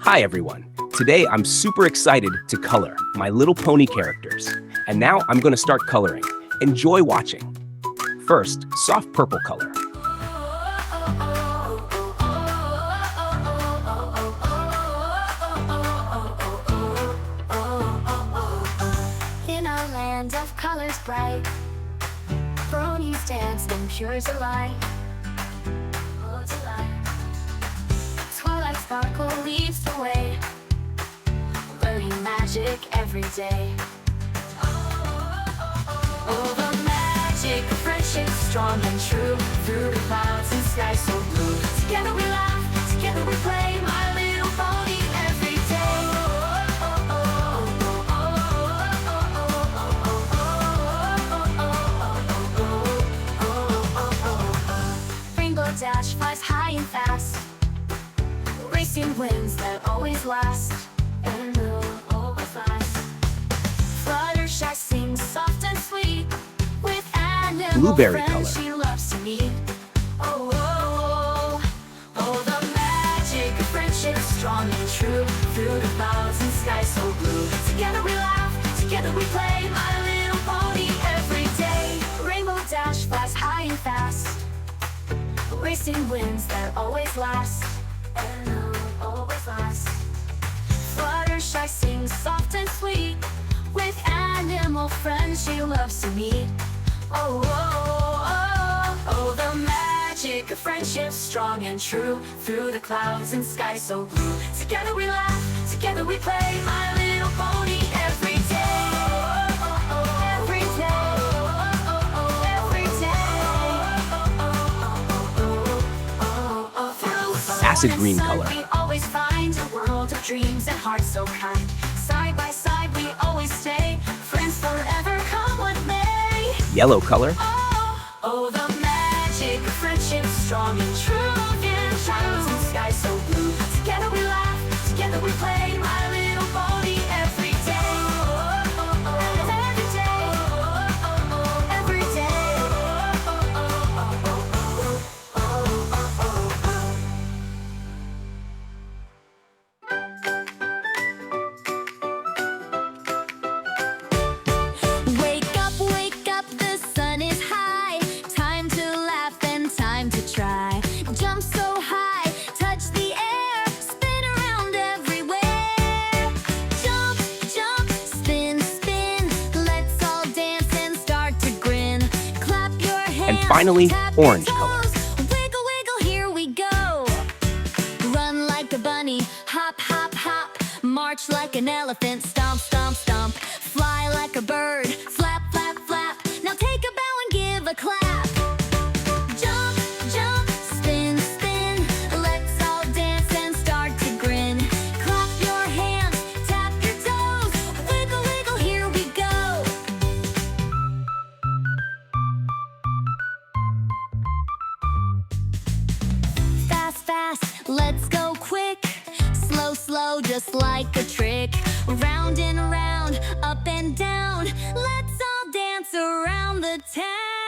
Hi everyone. Today I'm super excited to color my little pony characters. And now I'm going to start coloring. Enjoy watching. First, soft purple color. In a land of colors bright, ponies dance in pure delight. Oh, delight. Twilight Sparkle leads the way, learning magic every day. Oh, the magic of friendship, strong and true, through the clouds and skies so blue. Together we laugh, together we play, my little pony every day. Rainbow Dash flies high and fast, racing winds that always last, and will always last. Fluttershy sings soft and sweet, with animal Blueberry friends color. she loves to meet. Oh, oh, oh, oh, the magic of friendship, strong and true, through the clouds and skies so blue. Together we laugh, together we play, my little pony every day. Rainbow Dash flies high and fast, racing winds that always last, and will always last. Fluttershy sings soft and sweet, with animal friends she loves to meet. Oh, oh, oh, oh, the magic of friendship, strong and true, through the clouds and skies so blue. Together we laugh, together we play, my little pony every day. Every day, every day. Through Acid sun green and sun, color. we always find a world of dreams and hearts so kind. Side by side we always stay, friends forever, come what may. Yellow color. Oh, oh, the magic of friendship, strong and true, in clouds and skies so blue. Together we laugh, together we play, my little pony every day. Every day, every day. Wake up, the sun is high. Time to laugh and time to try. Jump so high, touch the air, spin around everywhere. Jump, jump, spin, spin. Let's all dance and start to grin. Clap your hands, And finally, tap your orange color. toes. Wiggle, wiggle, here we go. Run like a bunny, hop, hop, hop. March like an elephant, stomp, stomp, stomp. Fly like a bird, flap, flap, flap. Now take a bow and give a clap. Jump, jump, spin, spin. Let's all dance and start to grin. Clap your hands, tap your toes. Wiggle, wiggle, here we go. Fast, fast, let's go quick. Slow, slow, just like a trick. Round and round, up and down. Let's all dance around the town.